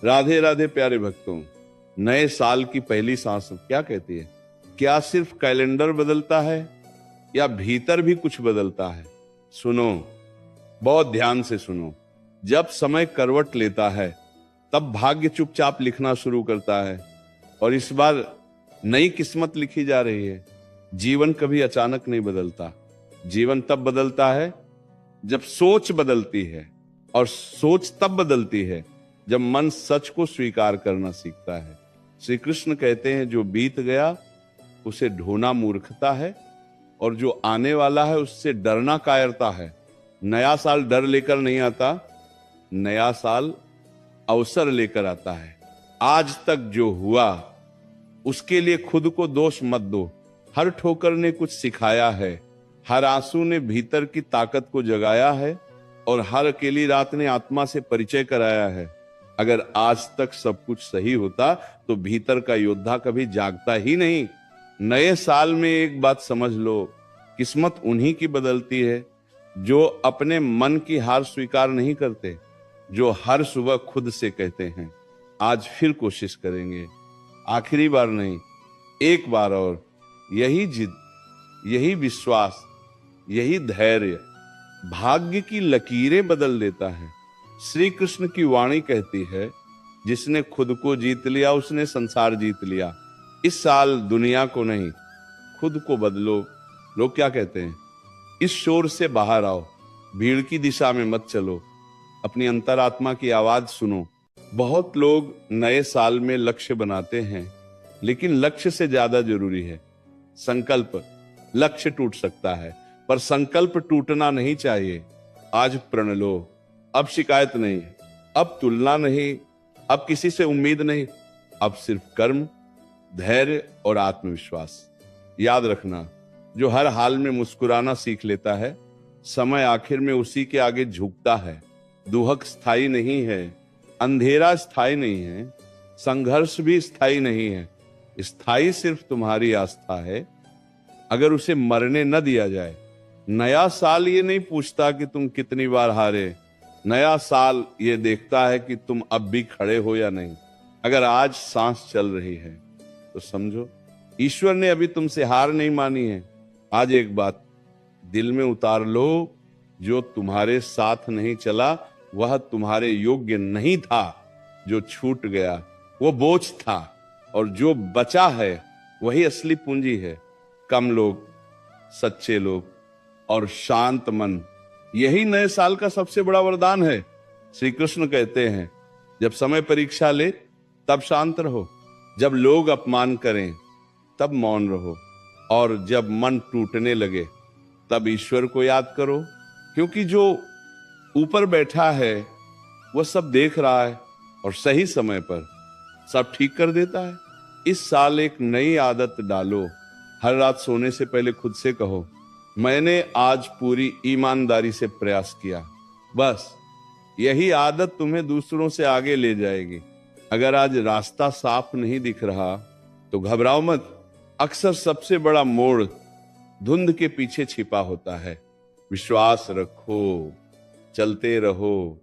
राधे राधे प्यारे भक्तों, नए साल की पहली सांस क्या कहती है? क्या सिर्फ कैलेंडर बदलता है या भीतर भी कुछ बदलता है? सुनो, बहुत ध्यान से सुनो। जब समय करवट लेता है तब भाग्य चुपचाप लिखना शुरू करता है, और इस बार नई किस्मत लिखी जा रही है। जीवन कभी अचानक नहीं बदलता। जीवन तब बदलता है जब सोच बदलती है, और सोच तब बदलती है जब मन सच को स्वीकार करना सीखता है। श्री कृष्ण कहते हैं, जो बीत गया उसे ढोना मूर्खता है, और जो आने वाला है उससे डरना कायरता है। नया साल डर लेकर नहीं आता, नया साल अवसर लेकर आता है। आज तक जो हुआ उसके लिए खुद को दोष मत दो। हर ठोकर ने कुछ सिखाया है, हर आंसू ने भीतर की ताकत को जगाया है, और हर अकेली रात ने आत्मा से परिचय कराया है। अगर आज तक सब कुछ सही होता तो भीतर का योद्धा कभी जागता ही नहीं। नए साल में एक बात समझ लो, किस्मत उन्हीं की बदलती है जो अपने मन की हार स्वीकार नहीं करते, जो हर सुबह खुद से कहते हैं आज फिर कोशिश करेंगे, आखिरी बार नहीं, एक बार और। यही जिद, यही विश्वास, यही धैर्य भाग्य की लकीरें बदल देता है। श्री कृष्ण की वाणी कहती है, जिसने खुद को जीत लिया उसने संसार जीत लिया। इस साल दुनिया को नहीं, खुद को बदलो। लोग क्या कहते हैं? इस शोर से बाहर आओ, भीड़ की दिशा में मत चलो, अपनी अंतरात्मा की आवाज सुनो। बहुत लोग नए साल में लक्ष्य बनाते हैं, लेकिन लक्ष्य से ज्यादा जरूरी है संकल्प। लक्ष्य टूट सकता है पर संकल्प टूटना नहीं चाहिए। आज प्रण लो, अब शिकायत नहीं, अब तुलना नहीं, अब किसी से उम्मीद नहीं, अब सिर्फ कर्म, धैर्य और आत्मविश्वास। याद रखना, जो हर हाल में मुस्कुराना सीख लेता है, समय आखिर में उसी के आगे झुकता है। दुहक स्थायी नहीं है, अंधेरा स्थायी नहीं है, संघर्ष भी स्थायी नहीं है। स्थायी सिर्फ तुम्हारी आस्था है, अगर उसे मरने न दिया जाए। नया साल ये नहीं पूछता कि तुम कितनी बार हारे, नया साल ये देखता है कि तुम अब भी खड़े हो या नहीं। अगर आज सांस चल रही है तो समझो ईश्वर ने अभी तुमसे हार नहीं मानी है। आज एक बात दिल में उतार लो, जो तुम्हारे साथ नहीं चला वह तुम्हारे योग्य नहीं था। जो छूट गया वो बोझ था, और जो बचा है वही असली पूंजी है। कम लोग, सच्चे लोग और शांत मन, यही नए साल का सबसे बड़ा वरदान है। श्री कृष्ण कहते हैं, जब समय परीक्षा ले तब शांत रहो, जब लोग अपमान करें तब मौन रहो, और जब मन टूटने लगे तब ईश्वर को याद करो, क्योंकि जो ऊपर बैठा है वह सब देख रहा है और सही समय पर सब ठीक कर देता है। इस साल एक नई आदत डालो। हर रात सोने से पहले खुद से कहो, मैंने आज पूरी ईमानदारी से प्रयास किया। बस यही आदत तुम्हें दूसरों से आगे ले जाएगी। अगर आज रास्ता साफ नहीं दिख रहा तो घबराओ मत। अक्सर सबसे बड़ा मोड़ धुंध के पीछे छिपा होता है। विश्वास रखो, चलते रहो,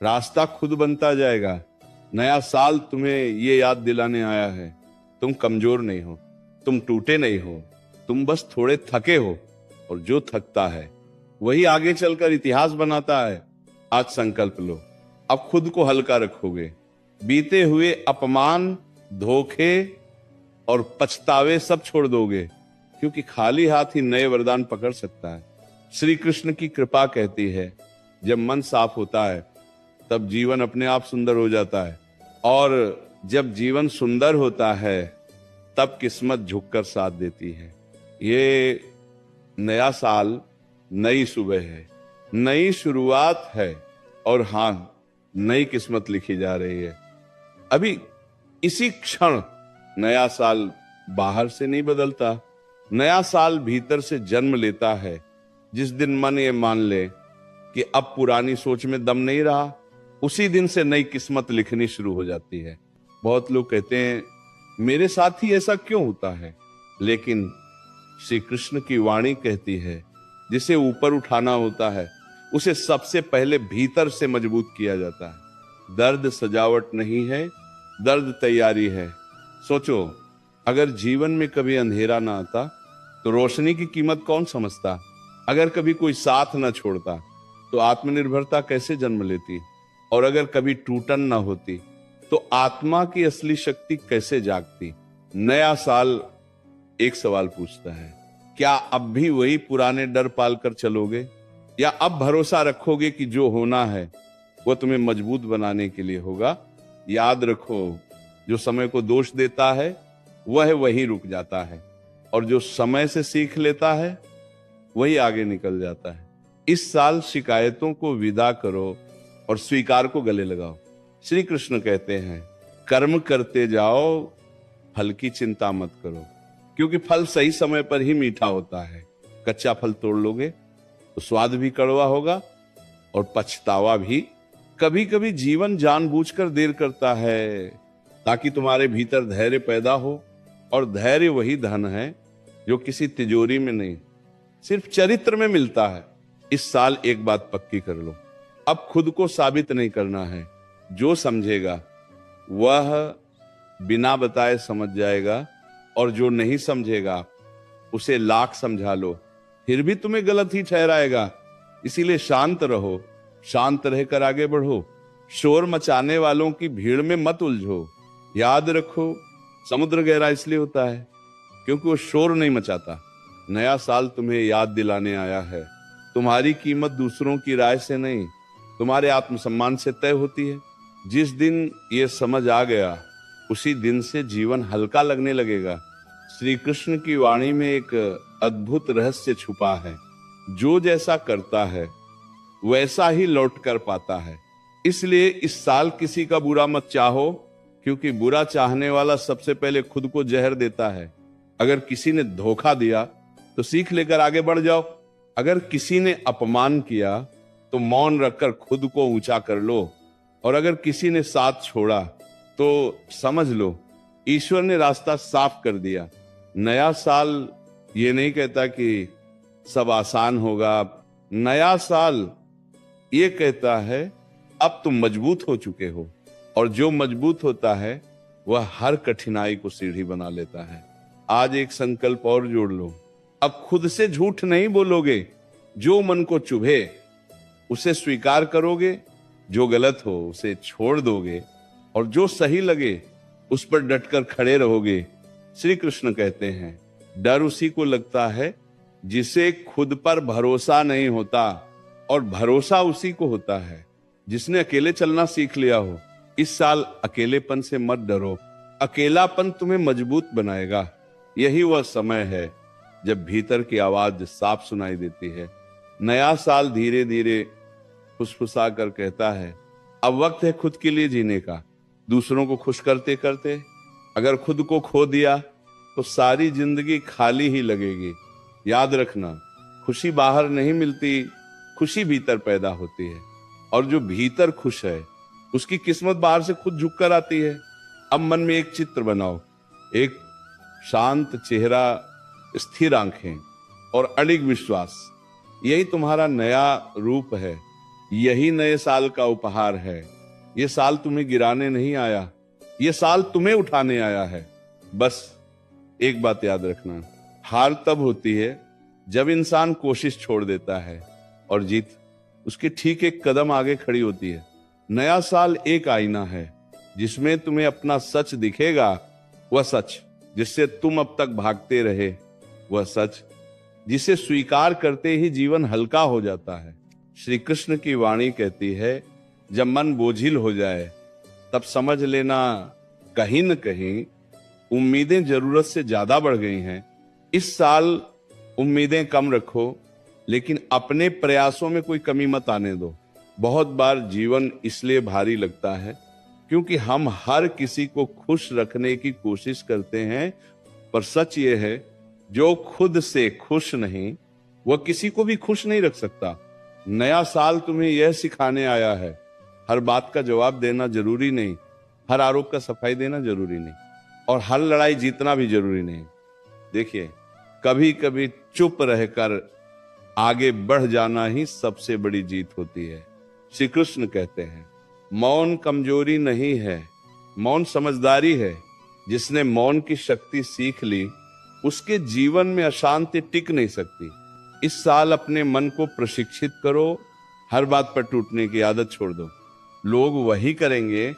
रास्ता खुद बनता जाएगा। नया साल तुम्हें ये याद दिलाने आया है, तुम कमजोर नहीं हो, तुम टूटे नहीं हो, तुम बस थोड़े थके हो, और जो थकता है वही आगे चलकर इतिहास बनाता है। आज संकल्प लो, अब खुद को हल्का रखोगे। बीते हुए अपमान, धोखे और पछतावे सब छोड़ दोगे, क्योंकि खाली हाथ ही नए वरदान पकड़ सकता है। श्री कृष्ण की कृपा कहती है, जब मन साफ होता है तब जीवन अपने आप सुंदर हो जाता है, और जब जीवन सुंदर होता है तब किस्मत झुककर साथ देती है। ये नया साल नई सुबह है, नई शुरुआत है, और हाँ, नई किस्मत लिखी जा रही है। अभी इसी क्षण नया साल बाहर से नहीं बदलता, नया साल भीतर से जन्म लेता है। जिस दिन मन ये मान ले कि अब पुरानी सोच में दम नहीं रहा, उसी दिन से नई किस्मत लिखनी शुरू हो जाती है। बहुत लोग कहते हैं, मेरे साथ ही ऐसा क्यों होता है? लेकिन श्री कृष्ण की वाणी कहती है, जिसे ऊपर उठाना होता है उसे सबसे पहले भीतर से मजबूत किया जाता है। दर्द सजावट नहीं है, दर्द तैयारी है। सोचो, अगर जीवन में कभी अंधेरा ना आता तो रोशनी की कीमत कौन समझता? अगर कभी कोई साथ ना छोड़ता तो आत्मनिर्भरता कैसे जन्म लेती? और अगर कभी टूटन ना होती तो आत्मा की असली शक्ति कैसे जागती? नया साल एक सवाल पूछता है, क्या अब भी वही पुराने डर पालकर चलोगे, या अब भरोसा रखोगे कि जो होना है वो तुम्हें मजबूत बनाने के लिए होगा? याद रखो, जो समय को दोष देता है वह वहीं रुक जाता है, और जो समय से सीख लेता है वही आगे निकल जाता है। इस साल शिकायतों को विदा करो और स्वीकार को गले लगाओ। श्री कृष्ण कहते हैं, कर्म करते जाओ, फल की चिंता मत करो, क्योंकि फल सही समय पर ही मीठा होता है। कच्चा फल तोड़ लोगे तो स्वाद भी कड़वा होगा और पछतावा भी। कभी कभी जीवन जानबूझकर देर करता है ताकि तुम्हारे भीतर धैर्य पैदा हो, और धैर्य वही धन है जो किसी तिजोरी में नहीं, सिर्फ चरित्र में मिलता है। इस साल एक बात पक्की कर लो, अब खुद को साबित नहीं करना है। जो समझेगा वह बिना बताए समझ जाएगा, और जो नहीं समझेगा उसे लाख समझा लो फिर भी तुम्हें गलत ही ठहराएगा। इसीलिए शांत रहो, शांत रहकर आगे बढ़ो। शोर मचाने वालों की भीड़ में मत उलझो। याद रखो, समुद्र गहरा इसलिए होता है क्योंकि वो शोर नहीं मचाता। नया साल तुम्हें याद दिलाने आया है, तुम्हारी कीमत दूसरों की राय से नहीं, तुम्हारे आत्मसम्मान से तय होती है। जिस दिन ये समझ आ गया उसी दिन से जीवन हल्का लगने लगेगा। श्री कृष्ण की वाणी में एक अद्भुत रहस्य छुपा है, जो जैसा करता है वैसा ही लौट कर पाता है। इसलिए इस साल किसी का बुरा मत चाहो, क्योंकि बुरा चाहने वाला सबसे पहले खुद को जहर देता है। अगर किसी ने धोखा दिया तो सीख लेकर आगे बढ़ जाओ। अगर किसी ने अपमान किया तो मौन रखकर खुद को ऊंचा कर लो, और अगर किसी ने साथ छोड़ा तो समझ लो ईश्वर ने रास्ता साफ कर दिया। नया साल ये नहीं कहता कि सब आसान होगा। नया साल ये कहता है अब तुम मजबूत हो चुके हो, और जो मजबूत होता है वह हर कठिनाई को सीढ़ी बना लेता है। आज एक संकल्प और जोड़ लो, अब खुद से झूठ नहीं बोलोगे। जो मन को चुभे उसे स्वीकार करोगे, जो गलत हो उसे छोड़ दोगे, और जो सही लगे उस पर डटकर खड़े रहोगे। श्री कृष्ण कहते हैं, डर उसी को लगता है जिसे खुद पर भरोसा नहीं होता, और भरोसा उसी को होता है जिसने अकेले चलना सीख लिया हो। इस साल अकेलेपन से मत डरो, अकेलापन तुम्हें मजबूत बनाएगा। यही वह समय है जब भीतर की आवाज साफ सुनाई देती है। नया साल धीरे धीरे फुसफुसा कर कहता है, अब वक्त है खुद के लिए जीने का, दूसरों को खुश करते करते। अगर खुद को खो दिया तो सारी जिंदगी खाली ही लगेगी। याद रखना, खुशी बाहर नहीं मिलती, खुशी भीतर पैदा होती है, और जो भीतर खुश है उसकी किस्मत बाहर से खुद झुक कर आती है। अब मन में एक चित्र बनाओ, एक शांत चेहरा, स्थिर आंखें और अडिग विश्वास। यही तुम्हारा नया रूप है, यही नए साल का उपहार है। ये साल तुम्हें गिराने नहीं आया, ये साल तुम्हें उठाने आया है। बस एक बात याद रखना, हार तब होती है जब इंसान कोशिश छोड़ देता है, और जीत उसके ठीक एक कदम आगे खड़ी होती है। नया साल एक आईना है जिसमें तुम्हें अपना सच दिखेगा, वह सच जिससे तुम अब तक भागते रहे, वह सच जिसे स्वीकार करते ही जीवन हल्का हो जाता है। श्री कृष्ण की वाणी कहती है, जब मन बोझिल हो जाए तब समझ लेना कहीं न कहीं उम्मीदें जरूरत से ज्यादा बढ़ गई हैं। इस साल उम्मीदें कम रखो, लेकिन अपने प्रयासों में कोई कमी मत आने दो। बहुत बार जीवन इसलिए भारी लगता है क्योंकि हम हर किसी को खुश रखने की कोशिश करते हैं, पर सच ये है, जो खुद से खुश नहीं वह किसी को भी खुश नहीं रख सकता। नया साल तुम्हें यह सिखाने आया है, हर बात का जवाब देना जरूरी नहीं, हर आरोप का सफाई देना जरूरी नहीं, और हर लड़ाई जीतना भी जरूरी नहीं। देखिए, कभी कभी चुप रहकर आगे बढ़ जाना ही सबसे बड़ी जीत होती है। श्री कृष्ण कहते हैं, मौन कमजोरी नहीं है, मौन समझदारी है। जिसने मौन की शक्ति सीख ली, उसके जीवन में अशांति टिक नहीं सकती। इस साल अपने मन को प्रशिक्षित करो, हर बात पर टूटने की आदत छोड़ दो। लोग वही करेंगे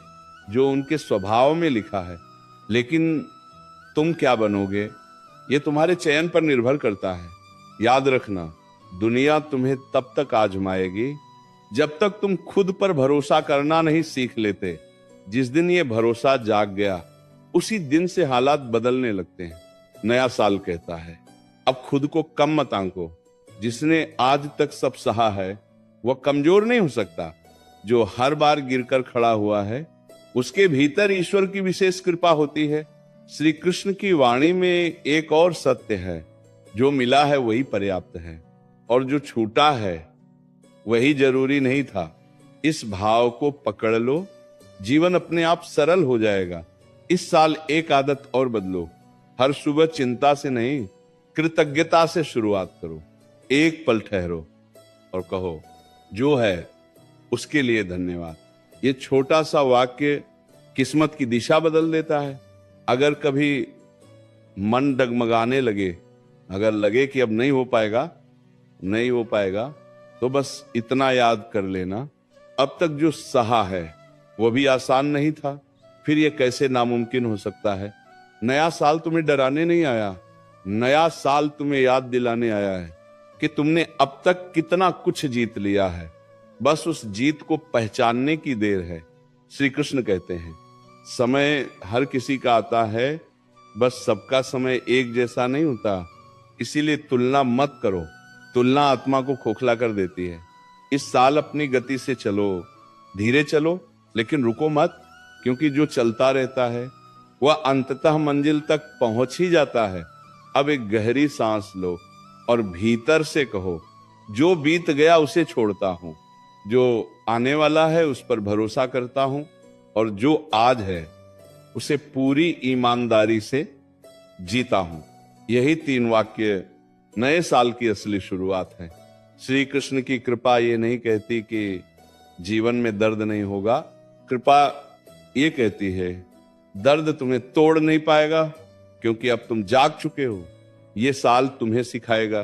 जो उनके स्वभाव में लिखा है, लेकिन तुम क्या बनोगे ये तुम्हारे चयन पर निर्भर करता है। याद रखना, दुनिया तुम्हें तब तक आजमाएगी जब तक तुम खुद पर भरोसा करना नहीं सीख लेते। जिस दिन ये भरोसा जाग गया, उसी दिन से हालात बदलने लगते हैं। नया साल कहता है, अब खुद को कम मत आंको। जिसने आज तक सब सहा है, वह कमजोर नहीं हो सकता। जो हर बार गिरकर खड़ा हुआ है, उसके भीतर ईश्वर की विशेष कृपा होती है। श्री कृष्ण की वाणी में एक और सत्य है, जो मिला है वही पर्याप्त है, और जो छूटा है वही जरूरी नहीं था। इस भाव को पकड़ लो, जीवन अपने आप सरल हो जाएगा। इस साल एक आदत और बदलो, हर सुबह चिंता से नहीं, कृतज्ञता से शुरुआत करो। एक पल ठहरो और कहो, जो है उसके लिए धन्यवाद। ये छोटा सा वाक्य किस्मत की दिशा बदल देता है। अगर कभी मन डगमगाने लगे, अगर लगे कि अब नहीं हो पाएगा, तो बस इतना याद कर लेना, अब तक जो सहा है वो भी आसान नहीं था, फिर ये कैसे नामुमकिन हो सकता है। नया साल तुम्हें डराने नहीं आया, नया साल तुम्हें याद दिलाने आया है कि तुमने अब तक कितना कुछ जीत लिया है। बस उस जीत को पहचानने की देर है। श्री कृष्ण कहते हैं, समय हर किसी का आता है, बस सबका समय एक जैसा नहीं होता। इसीलिए तुलना मत करो, तुलना आत्मा को खोखला कर देती है। इस साल अपनी गति से चलो, धीरे चलो, लेकिन रुको मत, क्योंकि जो चलता रहता है वह अंततः मंजिल तक पहुंच ही जाता है। अब एक गहरी सांस लो और भीतर से कहो, जो बीत गया उसे छोड़ता हूं, जो आने वाला है उस पर भरोसा करता हूं, और जो आज है उसे पूरी ईमानदारी से जीता हूं। यही 3 वाक्य नए साल की असली शुरुआत है। श्री कृष्ण की कृपा ये नहीं कहती कि जीवन में दर्द नहीं होगा, कृपा ये कहती है दर्द तुम्हें तोड़ नहीं पाएगा, क्योंकि अब तुम जाग चुके हो। ये साल तुम्हें सिखाएगा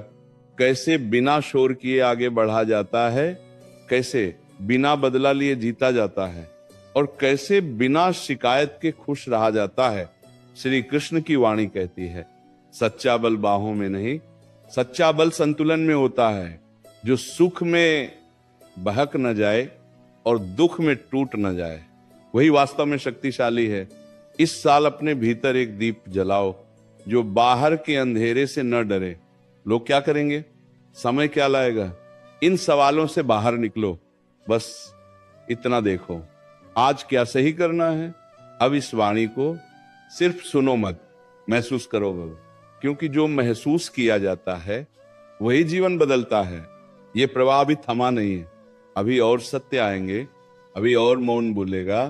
कैसे बिना शोर किए आगे बढ़ा जाता है, कैसे बिना बदला लिए जीता जाता है, और कैसे बिना शिकायत के खुश रहा जाता है। श्री कृष्ण की वाणी कहती है, सच्चा बल बाहों में नहीं, सच्चा बल संतुलन में होता है। जो सुख में बहक न जाए और दुख में टूट न जाए, वही वास्तव में शक्तिशाली है। इस साल अपने भीतर एक दीप जलाओ, जो बाहर के अंधेरे से न डरे। लोग क्या करेंगे, समय क्या लाएगा, इन सवालों से बाहर निकलो। बस इतना देखो, आज क्या सही करना है। अब इस वाणी को सिर्फ सुनो मत, महसूस करो। क्योंकि जो महसूस किया जाता है वही जीवन बदलता है। ये प्रवाह अभी थमा नहीं है, अभी और सत्य आएंगे, अभी और मौन बोलेगा,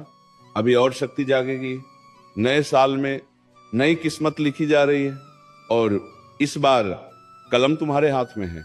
अभी और शक्ति जागेगी। नए साल में नई किस्मत लिखी जा रही है, और इस बार कलम तुम्हारे हाथ में है।